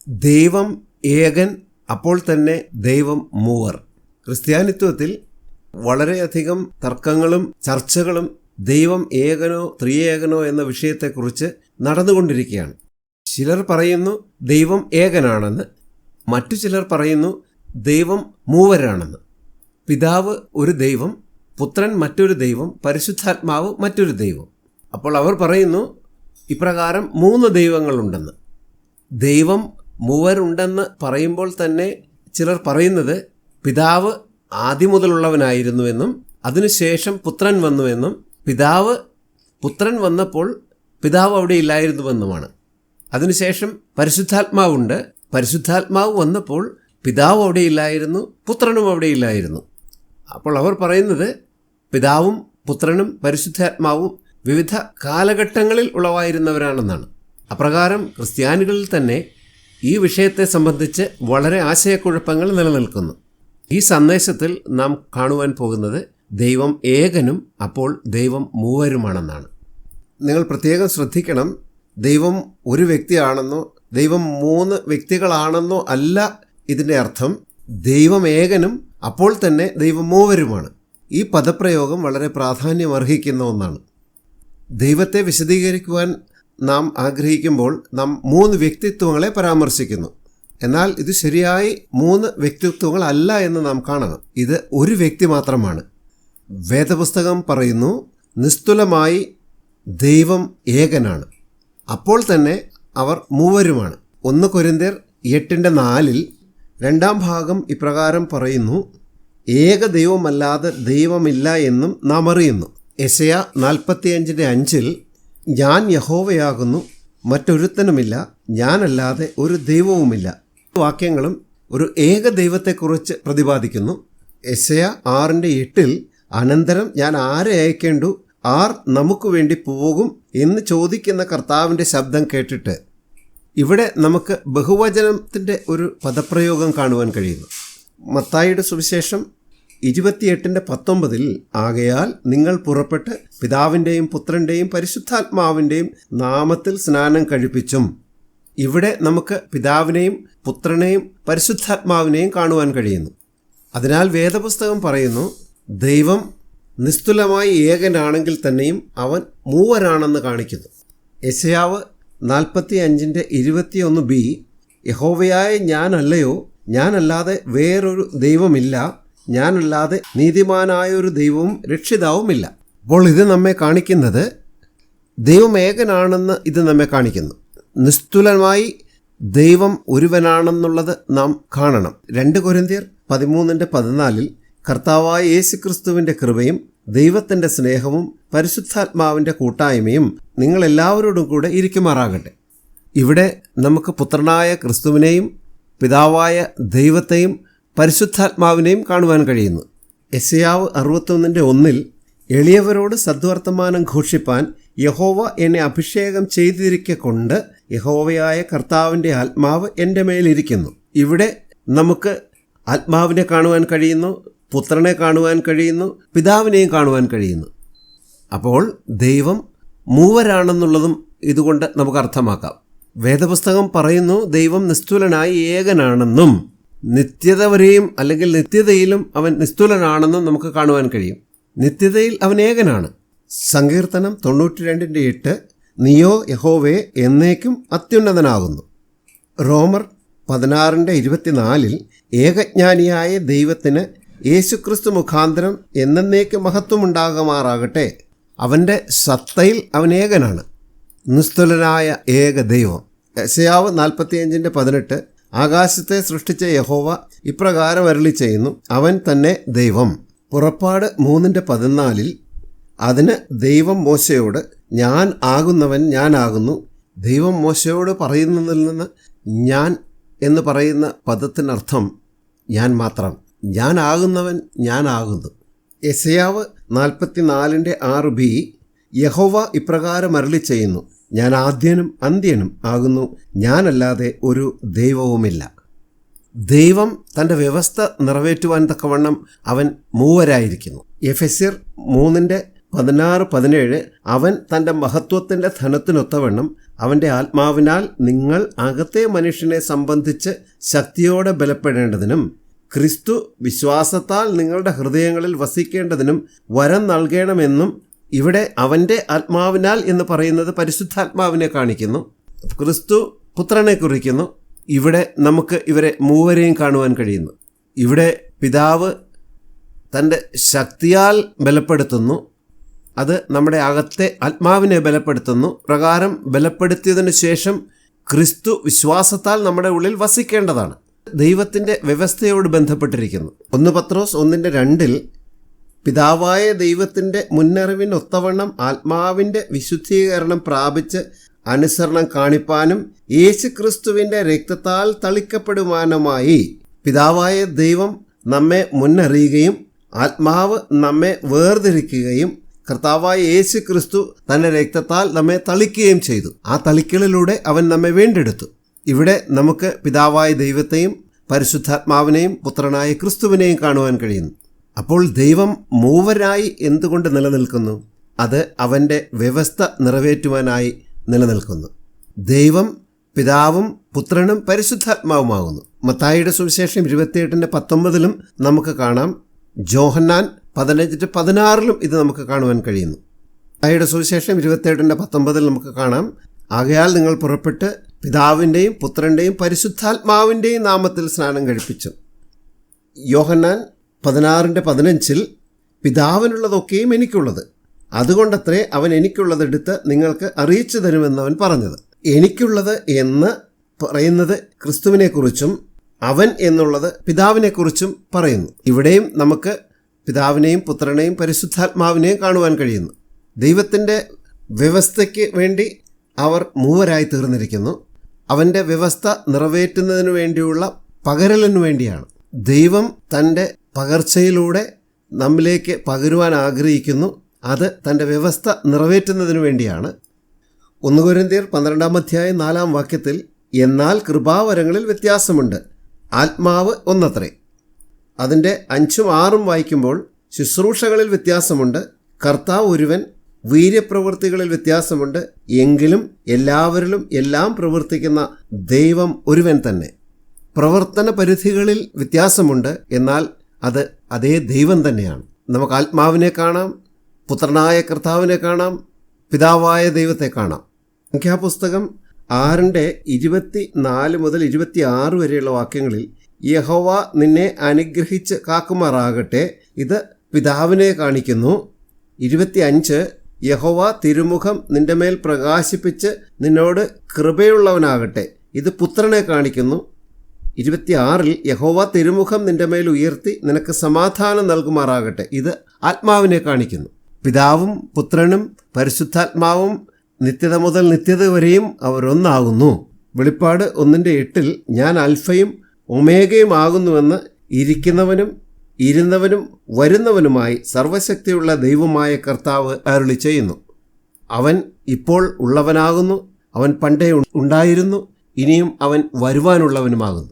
ദൈവം ഏകൻ, അപ്പോൾ തന്നെ ദൈവം മൂവർ. ക്രിസ്ത്യാനിത്വത്തിൽ വളരെയധികം തർക്കങ്ങളും ചർച്ചകളും ദൈവം ഏകനോ ത്രിയേകനോ എന്ന വിഷയത്തെക്കുറിച്ച് നടന്നുകൊണ്ടിരിക്കുകയാണ്. ചിലർ പറയുന്നു ദൈവം ഏകനാണെന്ന്, മറ്റു ചിലർ പറയുന്നു ദൈവം മൂവരാണെന്ന്. പിതാവ് ഒരു ദൈവം, പുത്രൻ മറ്റൊരു ദൈവം, പരിശുദ്ധാത്മാവ് മറ്റൊരു ദൈവം. അപ്പോൾ അവർ പറയുന്നു ഇപ്രകാരം 3 ദൈവങ്ങളുണ്ടെന്ന്. ദൈവം മൂവരുണ്ടെന്ന് പറയുമ്പോൾ തന്നെ ചിലർ പറയുന്നത് പിതാവ് ആദ്യം മുതലുള്ളവനായിരുന്നുവെന്നും അതിനുശേഷം പുത്രൻ വന്നുവെന്നും പുത്രൻ വന്നപ്പോൾ പിതാവ് അവിടെ ഇല്ലായിരുന്നുവെന്നുമാണ്. അതിനുശേഷം പരിശുദ്ധാത്മാവുണ്ട്, പരിശുദ്ധാത്മാവ് വന്നപ്പോൾ പിതാവ് അവിടെ ഇല്ലായിരുന്നു, പുത്രനും അവിടെ ഇല്ലായിരുന്നു. അപ്പോൾ അവർ പറയുന്നത് പിതാവും പുത്രനും പരിശുദ്ധാത്മാവും വിവിധ കാലഘട്ടങ്ങളിൽ ഉളവായിരുന്നവരാണെന്നാണ്. അപ്രകാരം ക്രിസ്ത്യാനികളിൽ തന്നെ ഈ വിഷയത്തെ സംബന്ധിച്ച് വളരെ ആശയക്കുഴപ്പങ്ങൾ നിലനിൽക്കുന്നു. ഈ സന്ദേശത്തിൽ നാം കാണുവാൻ പോകുന്നത് ദൈവം ഏകനും അപ്പോൾ ദൈവം മൂവരുമാണെന്നാണ്. നിങ്ങൾ പ്രത്യേകം ശ്രദ്ധിക്കണം, ദൈവം ഒരു വ്യക്തിയാണെന്നോ ദൈവം 3 വ്യക്തികളാണെന്നോ അല്ല ഇതിൻ്റെ അർത്ഥം. ദൈവം ഏകനും അപ്പോൾ തന്നെ ദൈവം മൂവരുമാണ്. ഈ പദപ്രയോഗം വളരെ പ്രാധാന്യം അർഹിക്കുന്ന ഒന്നാണ്. ദൈവത്തെ വിശദീകരിക്കുവാൻ നാം ആഗ്രഹിക്കുമ്പോൾ നാം 3 വ്യക്തിത്വങ്ങളെ പരാമർശിക്കുന്നു. എന്നാൽ ഇത് ശരിയായി 3 വ്യക്തിത്വങ്ങളല്ല എന്ന് നാം കാണണം. ഇത് ഒരു വ്യക്തി മാത്രമാണ്. വേദപുസ്തകം പറയുന്നു നിസ്തുലമായി ദൈവം ഏകനാണ്, അപ്പോൾ തന്നെ അവർ മൂവരുമാണ്. 1 കൊരിന്ത്യർ 8:4 2 ഭാഗം ഇപ്രകാരം പറയുന്നു, ഏക ദൈവമല്ലാതെ ദൈവമില്ല എന്നും നാം അറിയുന്നു. യെശയ്യാ 45:5 ഞാൻ യഹോവയാകുന്നു, മറ്റൊരുത്തനുമില്ല, ഞാനല്ലാതെ ഒരു ദൈവവുമില്ല. വാക്യങ്ങളും ഒരു ഏക ദൈവത്തെക്കുറിച്ച് പ്രതിപാദിക്കുന്നു. യെശയ്യാ 6:8 അനന്തരം ഞാൻ ആരെ അയക്കേണ്ടു, ആർ നമുക്ക് വേണ്ടി പോകും എന്ന് ചോദിക്കുന്ന കർത്താവിൻ്റെ ശബ്ദം കേട്ടിട്ട്. ഇവിടെ നമുക്ക് ബഹുവചനത്തിൻ്റെ ഒരു പദപ്രയോഗം കാണുവാൻ കഴിയുന്നു. മത്തായിയുടെ സുവിശേഷം 28:19 ആകയാൽ നിങ്ങൾ പുറപ്പെട്ട് പിതാവിൻ്റെയും പുത്രൻ്റെയും പരിശുദ്ധാത്മാവിൻ്റെയും നാമത്തിൽ സ്നാനം കഴിപ്പിച്ചും. ഇവിടെ നമുക്ക് പിതാവിനെയും പുത്രനെയും പരിശുദ്ധാത്മാവിനെയും കാണുവാൻ കഴിയുന്നു. അതിനാൽ വേദപുസ്തകം പറയുന്നു ദൈവം നിസ്തുലമായി ഏകനാണെങ്കിൽ തന്നെയും അവൻ മൂവരാണെന്ന് കാണിക്കുന്നു. യെശയ്യാവ് 45:21b യഹോവയായ ഞാനല്ലയോ, ഞാനല്ലാതെ വേറൊരു ദൈവമില്ല, ഞാനല്ലാതെ നീതിമാനായൊരു ദൈവവും രക്ഷിതാവുമില്ല. അപ്പോൾ ഇത് നമ്മെ കാണിക്കുന്നത് ദൈവം ഏകനാണെന്ന് ഇത് നമ്മെ കാണിക്കുന്നു. നിസ്തുലമായി ദൈവം ഒരുവനാണെന്നുള്ളത് നാം കാണണം. 2 കൊരിന്ത്യർ 13:14 കർത്താവായ യേശുക്രിസ്തുവിൻ്റെ കൃപയും ദൈവത്തിൻ്റെ സ്നേഹവും പരിശുദ്ധാത്മാവിൻ്റെ കൂട്ടായ്മയും നിങ്ങളെല്ലാവരോടും കൂടെ ഇരിക്കുമാറാകട്ടെ. ഇവിടെ നമുക്ക് പുത്രനായ ക്രിസ്തുവിനെയും പിതാവായ ദൈവത്തെയും പരിശുദ്ധാത്മാവിനെയും കാണുവാൻ കഴിയുന്നു. യെശയ്യാവ് 61:1 എളിയവരോട് സദ്വർത്തമാനം ഘോഷിപ്പാൻ യഹോവ എന്നെ അഭിഷേകം ചെയ്തിരിക്കൊണ്ട് യഹോവയായ കർത്താവിൻ്റെ ആത്മാവ് എൻ്റെ മേലിരിക്കുന്നു. ഇവിടെ നമുക്ക് ആത്മാവിനെ കാണുവാൻ കഴിയുന്നു, പുത്രനെ കാണുവാൻ കഴിയുന്നു, പിതാവിനെയും കാണുവാൻ കഴിയുന്നു. അപ്പോൾ ദൈവം മൂവരാണെന്നുള്ളതും ഇതുകൊണ്ട് നമുക്ക് അർത്ഥമാക്കാം. വേദപുസ്തകം പറയുന്നു ദൈവം നിസ്തുലനായി ഏകനാണെന്നും നിത്യത വരെയും അല്ലെങ്കിൽ നിത്യതയിലും അവൻ നിസ്തുലനാണെന്നും നമുക്ക് കാണുവാൻ കഴിയും. നിത്യതയിൽ അവൻ ഏകനാണ്. സങ്കീർത്തനം 92:8 നീയോ യഹോവേ എന്നേക്കും അത്യുന്നതനാകുന്നു. റോമർ 16:24 ഏകജ്ഞാനിയായ ദൈവത്തിന് യേശുക്രിസ്തു മുഖാന്തരം എന്നേക്ക് മഹത്വമുണ്ടാകുമാറാകട്ടെ. അവൻ്റെ സത്തയിൽ അവൻ ഏകനാണ്, നിസ്തുലനായ ഏക ദൈവം. യെശയ്യാവ് 45:18 ആകാശത്തെ സൃഷ്ടിച്ച യഹോവ ഇപ്രകാരം അരുളി ചെയ്യുന്നു, അവൻ തന്നെ ദൈവം. പുറപ്പാട് 3:14 അതിന് ദൈവം മോശയോട് ഞാൻ ആകുന്നവൻ ഞാനാകുന്നു. ദൈവം മോശയോട് പറയുന്നതിൽ നിന്ന് ഞാൻ എന്ന് പറയുന്ന പദത്തിനർത്ഥം ഞാൻ മാത്രം, ഞാൻ ആകുന്നവൻ ഞാനാകുന്നു. യെശയ്യാവ് 44:6b യഹോവ ഇപ്രകാരം അരുളി ചെയ്യുന്നു, ഞാൻ ആദ്യനും അന്ത്യനും ആകുന്നു, ഞാനല്ലാതെ ഒരു ദൈവവുമില്ല. ദൈവം തൻ്റെ വ്യവസ്ഥ നിറവേറ്റുവാൻ തക്കവണ്ണം അവൻ മൂവരായിരിക്കുന്നു. എഫെസ്യർ 16-17 അവൻ തൻ്റെ മഹത്വത്തിൻ്റെ ധനത്തിനൊത്തവണ്ണം അവൻ്റെ ആത്മാവിനാൽ നിങ്ങൾ അകത്തെ മനുഷ്യനെ സംബന്ധിച്ച് ശക്തിയോടെ ബലപ്പെടേണ്ടതിനും ക്രിസ്തു വിശ്വാസത്താൽ നിങ്ങളുടെ ഹൃദയങ്ങളിൽ വസിക്കേണ്ടതിനും വരം നൽകണമെന്നും. ഇവിടെ അവൻ്റെ ആത്മാവിനാൽ എന്ന് പറയുന്നത് പരിശുദ്ധാത്മാവിനെ കാണിക്കുന്നു. ക്രിസ്തു പുത്രനെ കുറിക്കുന്നു. ഇവിടെ നമുക്ക് ഇവരെ മൂവരെയും കാണുവാൻ കഴിയുന്നു. ഇവിടെ പിതാവ് തൻ്റെ ശക്തിയാൽ ബലപ്പെടുത്തുന്നു. അത് നമ്മുടെ അകത്തെ ആത്മാവിനെ ബലപ്പെടുത്തുന്നു. പ്രകാരം ബലപ്പെടുത്തിയതിനു ശേഷം ക്രിസ്തു വിശ്വാസത്താൽ നമ്മുടെ ഉള്ളിൽ വസിക്കേണ്ടതാണ്. ദൈവത്തിൻ്റെ വ്യവസ്ഥയോട് ബന്ധപ്പെട്ടിരിക്കുന്നു. 1 പത്രോസ് 1:2 പിതാവായ ദൈവത്തിൻ്റെ മുന്നറിവിനൊത്തവണ്ണം ആത്മാവിൻ്റെ വിശുദ്ധീകരണം പ്രാപിച്ച് അനുസരണം കാണിപ്പാനും യേശുക്രിസ്തുവിൻ്റെ രക്തത്താൽ തളിക്കപ്പെടുവാനുമായി പിതാവായ ദൈവം നമ്മെ മുന്നറിയുകയും ആത്മാവ് നമ്മെ വേർതിരിക്കുകയും കർത്താവായ യേശു ക്രിസ്തു തൻ്റെ രക്തത്താൽ നമ്മെ തളിക്കുകയും ചെയ്തു. ആ തളിക്കലിലൂടെ അവൻ നമ്മെ വീണ്ടെടുത്തു. ഇവിടെ നമുക്ക് പിതാവായ ദൈവത്തെയും പരിശുദ്ധാത്മാവിനെയും പുത്രനായ ക്രിസ്തുവിനെയും കാണുവാൻ കഴിയുന്നു. അപ്പോൾ ദൈവം മൂവരായി എന്തുകൊണ്ട് നിലനിൽക്കുന്നു? അത് അവൻ്റെ വ്യവസ്ഥ നിറവേറ്റുവാനായി നിലനിൽക്കുന്നു. ദൈവം പിതാവും പുത്രനും പരിശുദ്ധാത്മാവുമാകുന്നു. മത്തായിയുടെ സുവിശേഷം 28:19 നമുക്ക് കാണാം. യോഹന്നാൻ 15:16 ഇത് നമുക്ക് കാണുവാൻ കഴിയുന്നു. മത്തായിയുടെ സുവിശേഷം 27:19 നമുക്ക് കാണാം. ആകയാൽ നിങ്ങൾ പുറപ്പെട്ട് പിതാവിൻ്റെയും പുത്രൻ്റെയും പരിശുദ്ധാത്മാവിൻ്റെയും നാമത്തിൽ സ്നാനം കഴിപ്പിച്ചു. യോഹന്നാൻ 16:15 പിതാവിനുള്ളതൊക്കെയും എനിക്കുള്ളത്, അതുകൊണ്ടത്രേ അവൻ എനിക്കുള്ളതെടുത്ത് നിങ്ങൾക്ക് അറിയിച്ചു തരുമെന്നവൻ പറഞ്ഞത്. എനിക്കുള്ളത് എന്ന് പറയുന്നത് ക്രിസ്തുവിനെക്കുറിച്ചും അവൻ എന്നുള്ളത് പിതാവിനെക്കുറിച്ചും പറയുന്നു. ഇവിടെയും നമുക്ക് പിതാവിനെയും പുത്രനെയും പരിശുദ്ധാത്മാവിനെയും കാണുവാൻ കഴിയുന്നു. ദൈവത്തിൻ്റെ വ്യവസ്ഥയ്ക്ക് വേണ്ടി അവർ മൂവരായി തീർന്നിരിക്കുന്നു. അവൻ്റെ വ്യവസ്ഥ നിറവേറ്റുന്നതിന് വേണ്ടിയുള്ള പകരലിനു വേണ്ടിയാണ്. ദൈവം തൻ്റെ പകർച്ചയിലൂടെ നമ്മിലേക്ക് പകരുവാൻ ആഗ്രഹിക്കുന്നു. അത് തൻ്റെ വ്യവസ്ഥ നിറവേറ്റുന്നതിന് വേണ്ടിയാണ്. 1 കൊരിന്ത്യർ 12:4 എന്നാൽ കൃപാവരങ്ങളിൽ വ്യത്യാസമുണ്ട്, ആത്മാവ് ഒന്നത്രേ. അതിൻ്റെ 5-6 വായിക്കുമ്പോൾ ശുശ്രൂഷകളിൽ വ്യത്യാസമുണ്ട്, കർത്താവ് ഒരുവൻ, വീര്യപ്രവൃത്തികളിൽ വ്യത്യാസമുണ്ട്, എങ്കിലും എല്ലാവരിലും എല്ലാം പ്രവർത്തിക്കുന്ന ദൈവം ഒരുവൻ തന്നെ. പ്രവർത്തന പരിധികളിൽ വ്യത്യാസമുണ്ട്, എന്നാൽ അത് അതേ ദൈവം തന്നെയാണ്. നമുക്ക് ആത്മാവിനെ കാണാം, പുത്രനായ കർത്താവിനെ കാണാം, പിതാവായ ദൈവത്തെ കാണാം. സംഖ്യാപുസ്തകം 6:24-26 വരെയുള്ള വാക്യങ്ങളിൽ യഹോവ നിന്നെ അനുഗ്രഹിച്ച് കാക്കുമാറാകട്ടെ, ഇത് പിതാവിനെ കാണിക്കുന്നു. 25 യഹോവ തിരുമുഖം നിന്റെ മേൽ പ്രകാശിപ്പിച്ച് നിന്നോട് കൃപയുള്ളവനാകട്ടെ, ഇത് പുത്രനെ കാണിക്കുന്നു. 26 യഹോവ തിരുമുഖം നിന്റെ മേൽ ഉയർത്തി നിനക്ക് സമാധാനം നൽകുമാറാകട്ടെ, ഇത് ആത്മാവിനെ കാണിക്കുന്നു. പിതാവും പുത്രനും പരിശുദ്ധാത്മാവും നിത്യത മുതൽ നിത്യത വരെയും അവരൊന്നാകുന്നു. വെളിപ്പാട് 1:8 ഞാൻ അൽഫയും ഒമേഗയും ആകുന്നുവെന്ന് ഇരിക്കുന്നവനും ഇരുന്നവനും വരുന്നവനുമായി സർവശക്തിയുള്ള ദൈവമായ കർത്താവ് അരുളി ചെയ്യുന്നു. അവൻ ഇപ്പോൾ ഉള്ളവനാകുന്നു, അവൻ പണ്ടേ ഉണ്ടായിരുന്നു, ഇനിയും അവൻ വരുവാനുള്ളവനുമാകുന്നു.